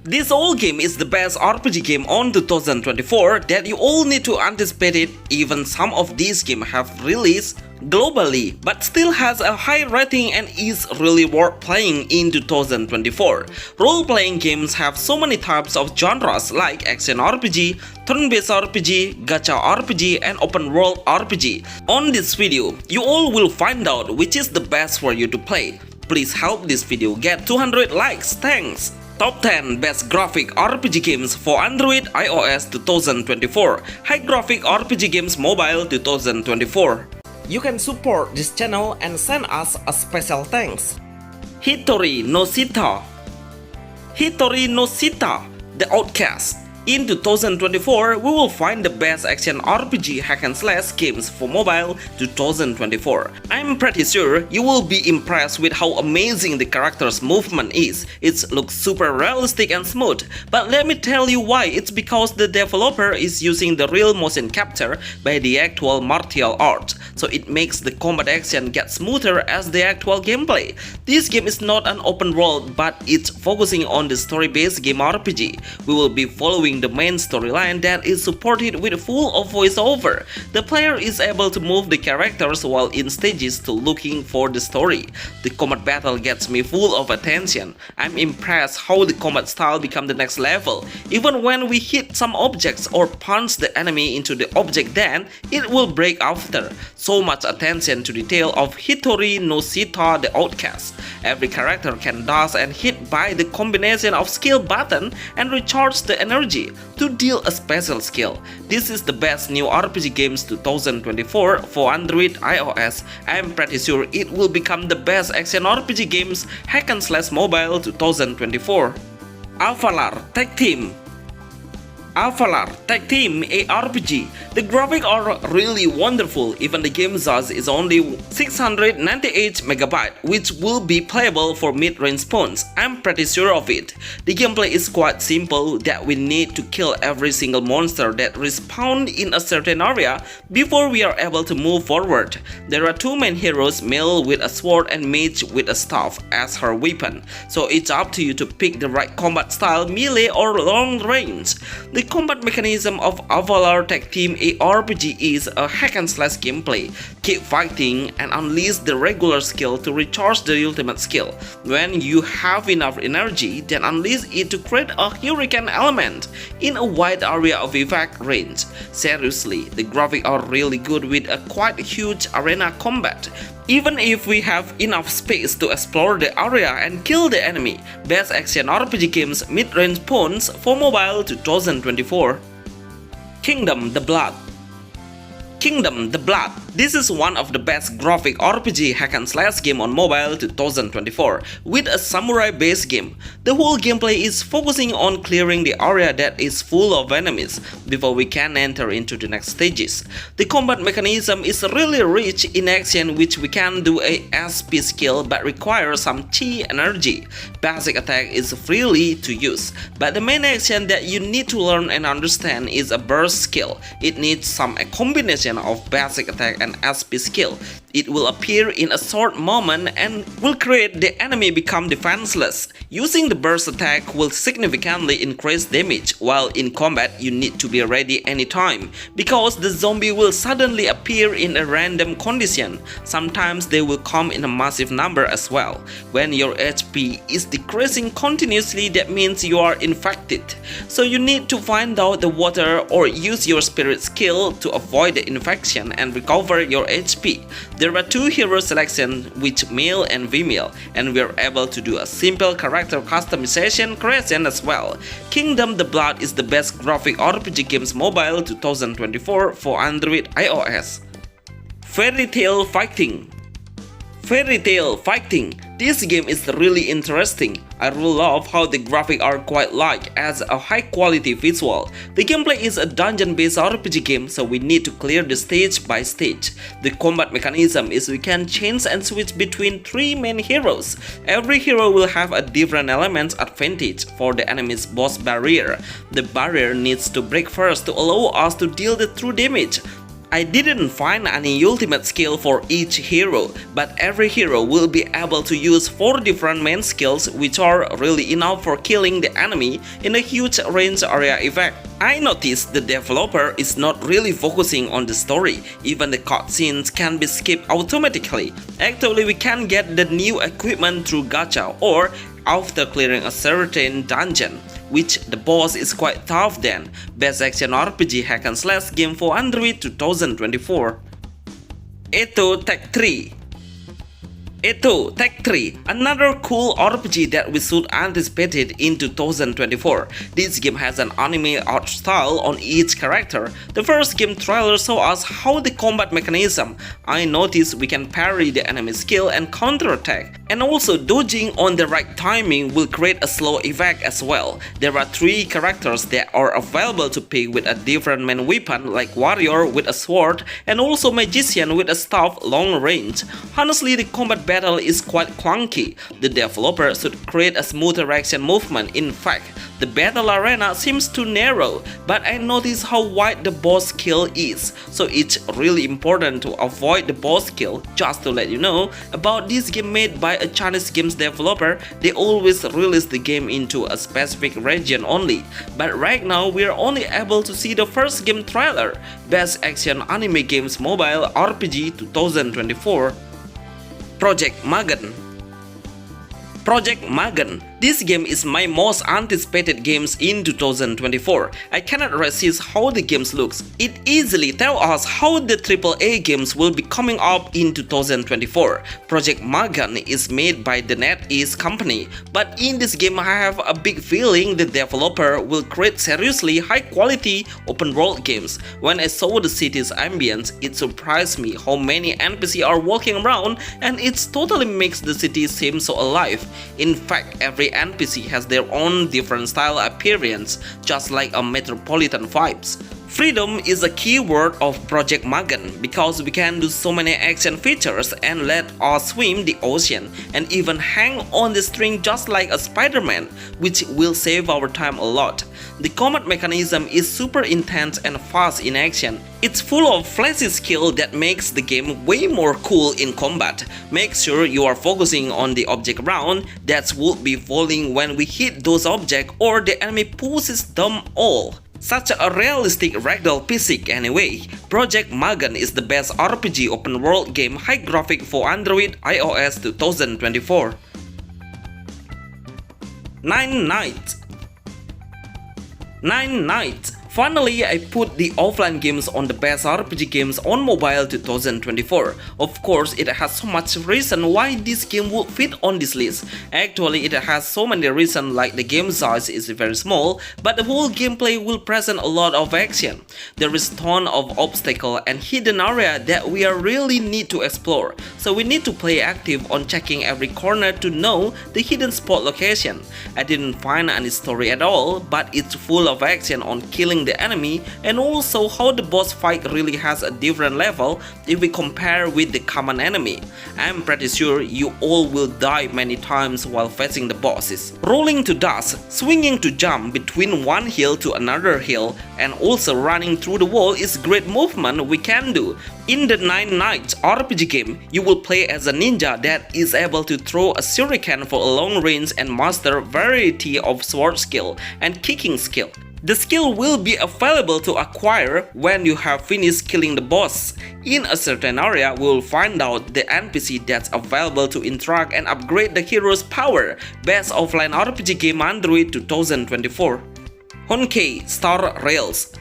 This old game is the best RPG game on 2024 that you all need to anticipate it. Even some of these games have released globally but still has a high rating and is really worth playing in 2024. Role-playing games have so many types of genres like action RPG, turn-based RPG, gacha RPG and open world RPG. On this video, you all will find out which is the best for you to play. Please help this video get 200 likes, thanks! Top 10 Best Graphic RPG Games for Android iOS 2024. High Graphic RPG Games Mobile 2024. You can support this channel and send us a special thanks. Hori no Sita. Hori no Sita, the Outcast. In 2024, we will find the best action RPG hack and slash games for mobile 2024. I'm pretty sure you will be impressed with how amazing the character's movement is. It looks super realistic and smooth, but let me tell you why. It's because the developer is using the real motion capture by the actual martial art, so it makes the combat action get smoother as the actual gameplay. This game is not an open world, but it's focusing on the story-based game RPG. We will be following the main storyline that is supported with full of voiceover. The player is able to move the characters while in stages to looking for the story. The combat battle gets me full of attention. I'm impressed how the combat style become the next level. Even when we hit some objects or punch the enemy into the object, then it will break after. So much attention to detail of Hori no Sita, the Outcast. Every character can dash and hit by the combination of skill button and recharge the energy to deal a special skill. This is the best new RPG games 2024 for Android iOS. I am pretty sure it will become the best action RPG games hack and slash mobile 2024. Avalar Tag Team. Avalar Tag Team ARPG. The graphics are really wonderful. Even the game size is only 698 MB, which will be playable for mid-range phones. I'm pretty sure of it. The gameplay is quite simple, that we need to kill every single monster that respawns in a certain area before we are able to move forward. There are two main heroes, male with a sword and mage with a staff as her weapon, so it's up to you to pick the right combat style, melee or long range. The combat mechanism of Avalar Tag Team ARPG is a hack and slash gameplay. Keep fighting and unleash the regular skill to recharge the ultimate skill. When you have enough energy, then unleash it to create a hurricane element in a wide area of effect range. Seriously, the graphics are really good with a quite huge arena combat. Even if we have enough space to explore the area and kill the enemy. Best action RPG games mid-range phones for mobile 2024. Kingdom the Blood. Kingdom the Blood. This is one of the best graphic RPG hack and slash game on mobile 2024 with a samurai based game. The whole gameplay is focusing on clearing the area that is full of enemies before we can enter into the next stages. The combat mechanism is really rich in action, which we can do a SP skill but requires some chi energy. Basic attack is freely to use, but the main action that you need to learn and understand is a burst skill. It needs some combination of basic attack and SP skill. It will appear in a short moment and will create the enemy become defenseless. Using the burst attack will significantly increase damage, while in combat you need to be ready anytime, because the zombie will suddenly appear in a random condition. Sometimes they will come in a massive number as well. When your HP is decreasing continuously, that means you are infected. So you need to find out the water or use your spirit skill to avoid the infection and recover your HP. There are two hero selections, which male and female, and we are able to do a simple character customization creation as well. Kingdom the Blood is the best graphic RPG games mobile 2024 for Android iOS. Fairy Tail Fighting. Fairy Tail Fighting. This game is really interesting. I really love how the graphics are quite light as a high quality visual. The gameplay is a dungeon based RPG game, so we need to clear the stage by stage. The combat mechanism is we can change and switch between three main heroes. Every hero will have a different element advantage for the enemy's boss barrier. The barrier needs to break first to allow us to deal the true damage. I didn't find any ultimate skill for each hero, but every hero will be able to use 4 different main skills which are really enough for killing the enemy in a huge range area effect. I noticed the developer is not really focusing on the story, even the cutscenes can be skipped automatically. Actually, we can get the new equipment through gacha or after clearing a certain dungeon, which the boss is quite tough then. Best action RPG hack and slash game for Android 2024. Eto Tech 3. Eto Tech 3, another cool RPG that we should anticipate in 2024. This game has an anime art style on each character. The first game trailer showed us how the combat mechanism. I noticed we can parry the enemy skill and counterattack, and also dodging on the right timing will create a slow effect as well. There are 3 characters that are available to pick with a different main weapon like warrior with a sword and also magician with a staff long range. Honestly, the combat battle is quite clunky. The developer should create a smoother action movement. In fact, the battle arena seems too narrow, but I noticed how wide the boss kill is, so it's really important to avoid the boss kill. Just to let you know, about this game made by a Chinese games developer, they always release the game into a specific region only, but right now we are only able to see the first game trailer. Best Action Anime Games Mobile RPG 2024. Project Maggan. Project Maggan. This game is my most anticipated games in 2024. I cannot resist how the game looks. It easily tells us how the AAA games will be coming up in 2024. Project Maggan is made by the NetEase company, but in this game I have a big feeling the developer will create seriously high quality open world games. When I saw the city's ambience, it surprised me how many NPC are walking around, and it totally makes the city seem so alive. In fact, every NPC has their own different style appearance, just like a metropolitan vibes. Freedom is a key word of Project Maggan because we can do so many action features and let us swim the ocean and even hang on the string just like a Spider-Man, which will save our time a lot. The combat mechanism is super intense and fast in action. It's full of flashy skill that makes the game way more cool in combat. Make sure you are focusing on the object around that would be falling when we hit those objects or the enemy pushes them all. Such a realistic ragdoll physics anyway. Project Maggan is the best RPG open world game high graphic for Android iOS 2024. 9 Nights. 9 Nights. Finally, I put the offline games on the best RPG games on mobile 2024. Of course, it has so much reason why this game would fit on this list. Actually, it has so many reasons, like the game size is very small, but the whole gameplay will present a lot of action. There is ton of obstacle and hidden area that we really need to explore, so we need to play active on checking every corner to know the hidden spot location. I didn't find any story at all, but it's full of action on killing the enemy, and also how the boss fight really has a different level if we compare with the common enemy. I'm pretty sure you all will die many times while facing the bosses. Rolling to dust, swinging to jump between one hill to another hill, and also running through the wall is great movement we can do. In the 9 Nights RPG game, you will play as a ninja that is able to throw a shuriken for a long range and master variety of sword skill and kicking skill. The skill will be available to acquire when you have finished killing the boss. In a certain area, we will find out the NPC that's available to interact and upgrade the hero's power. Best offline RPG game Android 2024. Honstar Rails.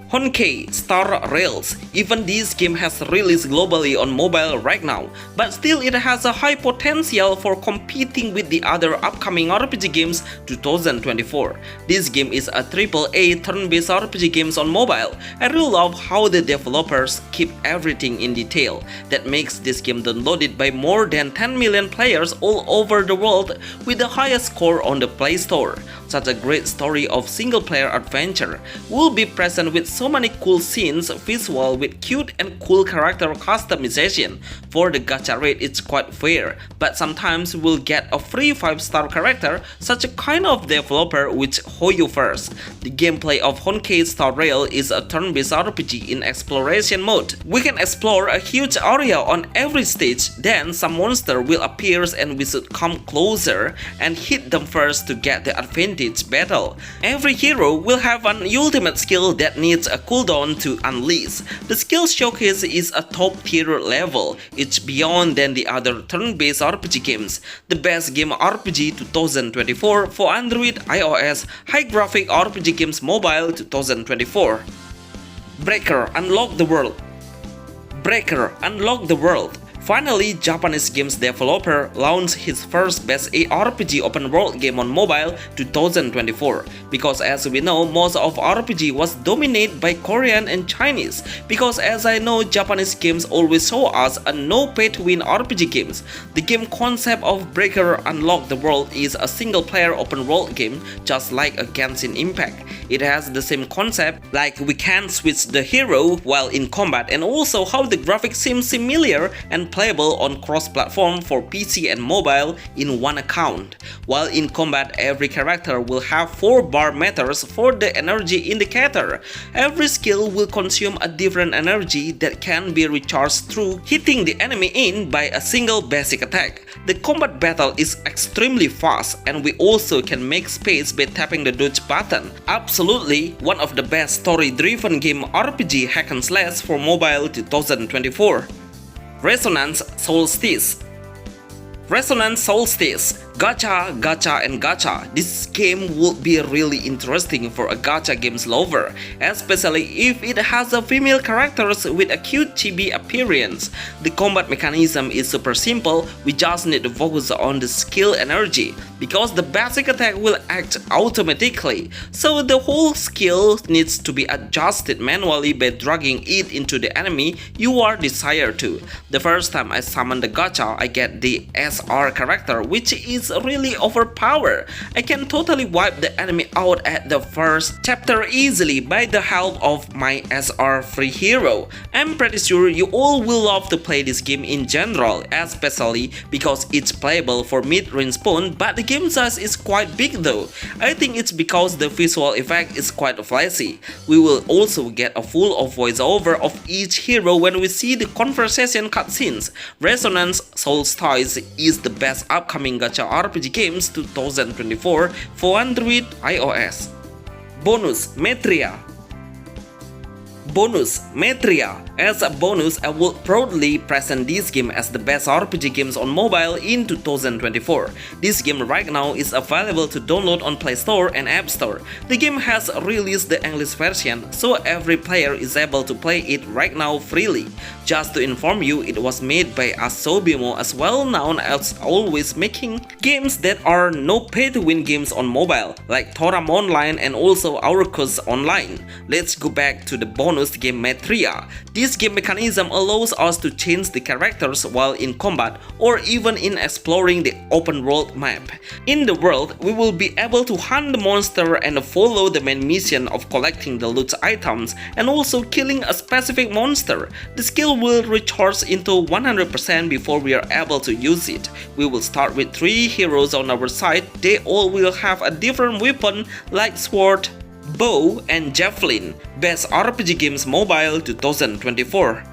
Honstar Rails. Even this game has released globally on mobile right now, but still it has a high potential for competing with the other upcoming RPG games 2024. This game is a AAA turn-based RPG games on mobile. I really love how the developers keep everything in detail. That makes this game downloaded by more than 10 million players all over the world with the highest score on the Play Store. Such a great story of single-player adventure will be present with so many cool scenes, visual with cute and cool character customization. For the gacha rate it's quite fair, but sometimes we'll get a free 5-star character, such a kind of developer which Hoyo first. The gameplay of Honstar Rails is a turn-based RPG in exploration mode. We can explore a huge area on every stage, then some monster will appear and we should come closer and hit them first to get the advantage battle. Every hero will have an ultimate skill that needs a cooldown to unleash. The skill showcase is a top tier level, it's beyond than the other turn-based RPG games. The best game RPG 2024 for Android, iOS, high graphic RPG games mobile 2024. Breaker Unlock the World. Breaker Unlock the World. Finally, Japanese games developer launched his first best ARPG open world game on mobile 2024. Because as we know, most of RPG was dominated by Korean and Chinese. Because as I know, Japanese games always show us a no pay to win RPG games. The game concept of Breaker Unlock the World is a single player open world game just like a Genshin Impact. It has the same concept, like we can switch the hero while in combat, and also how the graphics seem similar and playable on cross-platform for PC and mobile in one account. While in combat, every character will have 4 bar meters for the energy indicator. Every skill will consume a different energy that can be recharged through hitting the enemy in by a single basic attack. The combat battle is extremely fast, and we also can make space by tapping the dodge button. Absolutely one of the best story-driven game RPG hack and slash for mobile 2024. Resonance Solstice. Resonance Solstice. Gacha, gacha, and gacha. This game would be really interesting for a gacha games lover, especially if it has a female characters with a cute chibi appearance. The combat mechanism is super simple, we just need to focus on the skill energy, because the basic attack will act automatically, so the whole skill needs to be adjusted manually by dragging it into the enemy you are desired to. The first time I summon the gacha, I get the SR character, which is really overpowered. I can totally wipe the enemy out at the first chapter easily by the help of my SR free hero. I'm pretty sure you all will love to play this game in general, especially because it's playable for mid-range spawn, but the game size is quite big though. I think it's because the visual effect is quite flashy. We will also get a full of voiceover of each hero when we see the conversation cutscenes. Resonance Solstice is the best upcoming gacha RPG games 2024 for Android, iOS. Bonus Metria. Bonus Metria. As a bonus, I will proudly present this game as the best RPG games on mobile in 2024. This game right now is available to download on Play Store and App Store. The game has released the English version, so every player is able to play it right now freely. Just to inform you, it was made by Asobimo, as well known as always making games that are no pay to win games on mobile, like Toram Online and also Outcast Online. Let's go back to the bonus game Metria. This game mechanism allows us to change the characters while in combat or even in exploring the open world map. In the world, we will be able to hunt the monster and follow the main mission of collecting the loot items and also killing a specific monster. The skill will recharge into 100% before we are able to use it. We will start with 3 heroes on our side. They all will have a different weapon like sword, bow, and javelin. Best RPG games mobile 2024.